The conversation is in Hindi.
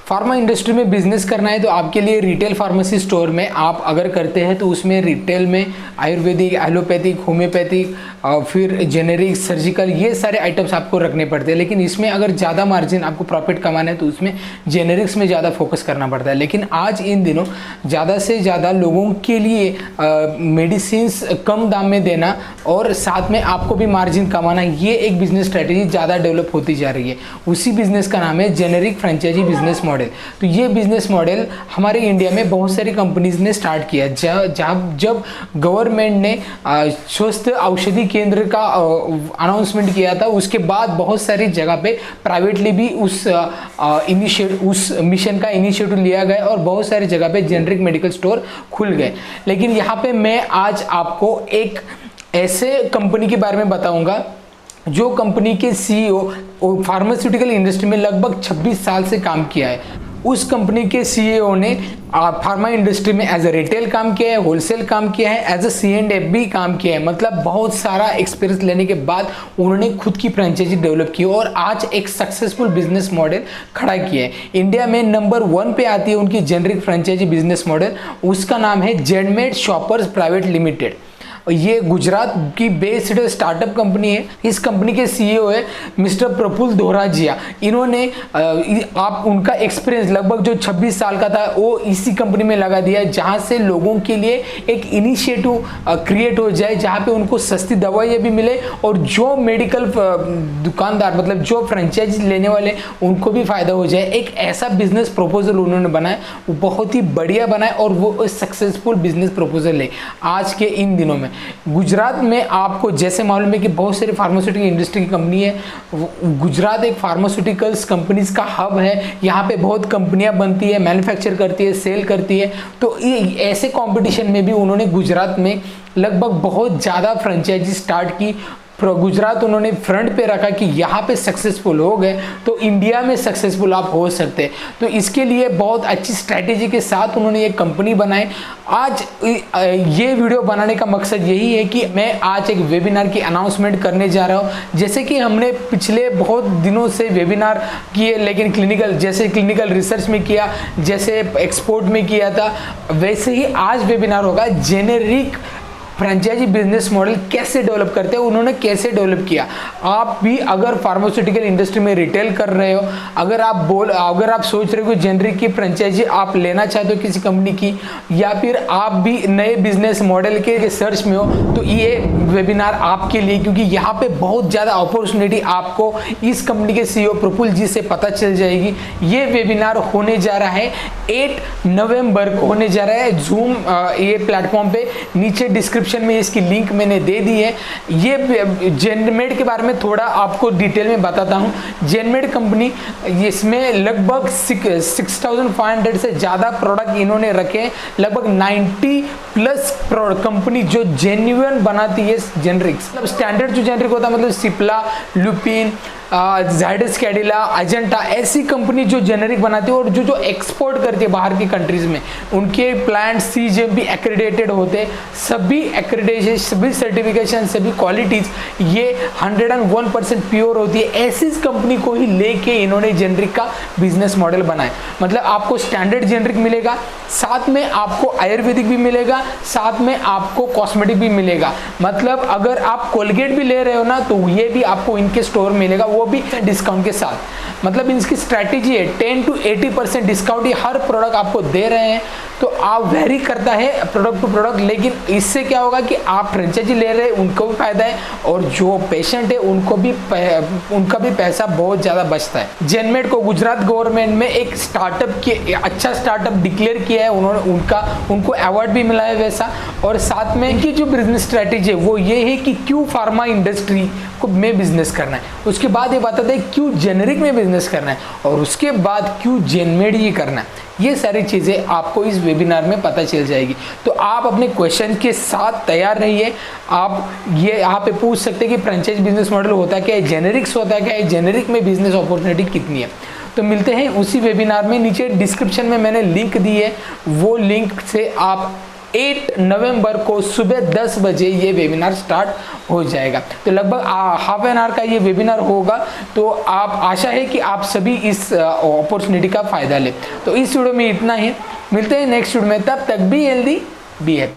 फार्मा इंडस्ट्री में बिजनेस करना है तो आपके लिए रिटेल फार्मेसी स्टोर में आप अगर करते हैं तो उसमें रिटेल में आयुर्वेदिक, एलोपैथिक, होम्योपैथिक, फिर जेनेरिक, सर्जिकल, ये सारे आइटम्स आपको रखने पड़ते हैं। लेकिन इसमें अगर ज़्यादा मार्जिन आपको प्रॉफिट कमाना है तो उसमें जेनेरिक्स में ज़्यादा फोकस करना पड़ता है। लेकिन आज इन दिनों ज़्यादा से ज़्यादा लोगों के लिए मेडिसिन्स कम दाम में देना और साथ में आपको भी मार्जिन कमाना, ये एक बिजनेस स्ट्रेटेजी ज़्यादा डेवलप होती जा रही है। उसी बिजनेस का नाम है जेनेरिक फ्रेंचाइजी बिजनेस मॉडल। तो ये बिजनेस मॉडल हमारे इंडिया में बहुत सारी कंपनीज ने स्टार्ट किया। जब गवर्नमेंट ने स्वस्थ औषधि केंद्र का अनाउंसमेंट किया था, उसके बाद बहुत सारी जगह पे प्राइवेटली भी उस मिशन का इनिशिएटिव लिया गया और बहुत सारी जगह पे जेनेरिक मेडिकल स्टोर खुल गए। लेकिन यहाँ पे मैं आज आपको एक ऐसे कंपनी के बारे में बताऊंगा जो कंपनी के सीईओ फार्मास्यूटिकल इंडस्ट्री में लगभग 26 साल से काम किया है। उस कंपनी के सीईओ ने फार्मा इंडस्ट्री में एज ए रिटेल काम किया है, होलसेल काम किया है, एज ए C&F भी काम किया है। मतलब बहुत सारा एक्सपीरियंस लेने के बाद उन्होंने खुद की फ्रेंचाइजी डेवलप की और आज एक सक्सेसफुल बिजनेस मॉडल खड़ा किया है। इंडिया में नंबर 1 पे आती है उनकी जेनेरिक फ्रेंचाइजी बिजनेस मॉडल, उसका नाम है जेडमेड शॉपर्स प्राइवेट लिमिटेड। ये गुजरात की बेस्ड स्टार्टअप कंपनी है। इस कंपनी के सीईओ है मिस्टर प्रफुल्ल दोराजिया। इन्होंने आप उनका एक्सपीरियंस लगभग जो 26 साल का था वो इसी कंपनी में लगा दिया, जहां से लोगों के लिए एक इनिशिएटिव क्रिएट हो जाए, जहां पे उनको सस्ती दवाइयाँ भी मिले और जो मेडिकल दुकानदार मतलब जो फ्रेंचाइजी लेने वाले उनको भी फायदा हो जाए। एक ऐसा बिजनेस प्रपोजल उन्होंने बनाया, वो बहुत ही बढ़िया बनाया और वो सक्सेसफुल बिजनेस प्रपोजल है। आज के इन दिनों में गुजरात में आपको जैसे मालूम है कि बहुत सारी फार्मास्यूटिकल इंडस्ट्री की कंपनी है। गुजरात एक फार्मास्यूटिकल्स कंपनीज का हब है। यहाँ पे बहुत कंपनियां बनती है, मैन्युफैक्चर करती है, सेल करती है। तो ऐसे कंपटीशन में भी उन्होंने गुजरात में लगभग बहुत ज़्यादा फ्रेंचाइजी स्टार्ट की। गुजरात उन्होंने फ्रंट पे रखा कि यहाँ पे सक्सेसफुल हो गए तो इंडिया में सक्सेसफुल आप हो सकते हैं। तो इसके लिए बहुत अच्छी स्ट्रैटेजी के साथ उन्होंने ये कंपनी बनाई। आज ये वीडियो बनाने का मकसद यही है कि मैं आज एक वेबिनार की अनाउंसमेंट करने जा रहा हूँ। जैसे कि हमने पिछले बहुत दिनों से वेबिनार किए, लेकिन क्लिनिकल रिसर्च में किया, जैसे एक्सपोर्ट में किया था, वैसे ही आज वेबिनार होगा जेनेरिक फ्रेंचाइजी बिजनेस मॉडल कैसे डेवलप करते हैं, उन्होंने कैसे डेवलप किया। आप भी अगर फार्मास्यूटिकल इंडस्ट्री में रिटेल कर रहे हो, अगर आप सोच रहे हो जेनेरिक की फ्रेंचाइजी आप लेना चाहते हो किसी कंपनी की, या फिर आप भी नए बिजनेस मॉडल के सर्च में हो, तो ये वेबिनार आपके लिए, क्योंकि यहाँ पे बहुत ज़्यादा अपॉर्चुनिटी आपको इस कंपनी के सीईओ प्रफुल्ल जी से पता चल जाएगी। ये वेबिनार होने जा रहा है 8 नवंबर को होने जा रहा है जूम ये प्लेटफॉर्म पे। नीचे डिस्क्रिप्शन में इसकी लिंक मैंने दे दी है। ये जेनमेड के बारे में थोड़ा आपको डिटेल में बताता हूं। जेनमेड कंपनी, इसमें लगभग 6500 से ज़्यादा प्रोडक्ट इन्होंने रखे। लगभग 90 प्लस कंपनी जो जेन्युइन बनाती है जेनरिक्स। मतलब स्टैंडर्ड जो जेनरिक होता है, मतलब सिप्ला, लुपिन, जाइडस कैडिला, अजंता, ऐसी कंपनी जो जेनेरिक बनाती है और जो एक्सपोर्ट करती है बाहर की कंट्रीज में, उनके प्लांट CGMP एक्रेडिटेड होते। सभी एक्रेडिटेशन, सभी सर्टिफिकेशन, सभी क्वालिटीज ये 101% प्योर होती है। ऐसी कंपनी को ही लेके इन्होंने जेनेरिक का बिजनेस मॉडल बनाया। मतलब आपको स्टैंडर्ड जेनेरिक मिलेगा, साथ में आपको आयुर्वेदिक भी मिलेगा, साथ में आपको कॉस्मेटिक भी मिलेगा। मतलब अगर आप कोलगेट भी ले रहे हो ना, तो ये भी आपको इनके स्टोर मिलेगा, वो भी डिस्काउंट के साथ। मतलब इनकी स्ट्रैटेजी है 10 to 80% डिस्काउंट, ये हर प्रोडक्ट आपको दे रहे हैं। तो आप वेरी करता है प्रोडक्ट टू प्रोडक्ट, लेकिन इससे क्या होगा कि आप फ्रेंचाइजी ले रहे हैं, उनको भी फायदा है और जो पेशेंट है उनका भी पैसा बहुत ज़्यादा बचता है। जेनमेड को गुजरात गवर्नमेंट में एक स्टार्टअप के अच्छा स्टार्टअप डिक्लेयर किया है उन्होंने, उनको अवार्ड भी मिला है वैसा। और साथ में इनकी जो बिजनेस स्ट्रैटेजी है वो ये है कि क्यों फार्मा इंडस्ट्री को में बिजनेस करना है, उसके बाद ये बताते हैं क्यों जेनेरिक में बिजनेस करना है, और उसके बाद क्यों जेनमेड ही करना है। ये सारी चीज़ें आपको इस वेबिनार में पता चल जाएगी। तो आप अपने क्वेश्चन के साथ तैयार रहिए। आप ये यहाँ पे पूछ सकते हैं कि फ्रेंचाइज बिजनेस मॉडल होता क्या है, जेनेरिक्स होता क्या है, जेनेरिक में बिजनेस अपॉर्चुनिटी कितनी है। तो मिलते हैं उसी वेबिनार में। नीचे डिस्क्रिप्शन में मैंने लिंक दी है, वो लिंक से आप 8 नवंबर को सुबह 10 बजे ये वेबिनार स्टार्ट हो जाएगा। तो लगभग हाफ एन आवर का ये वेबिनार होगा। तो आप आशा है कि आप सभी इस अपॉर्चुनिटी का फायदा लें। तो इस वीडियो में इतना ही, मिलते हैं नेक्स्ट वीडियो में, तब तक बी हेल्दी बी हैप्पी।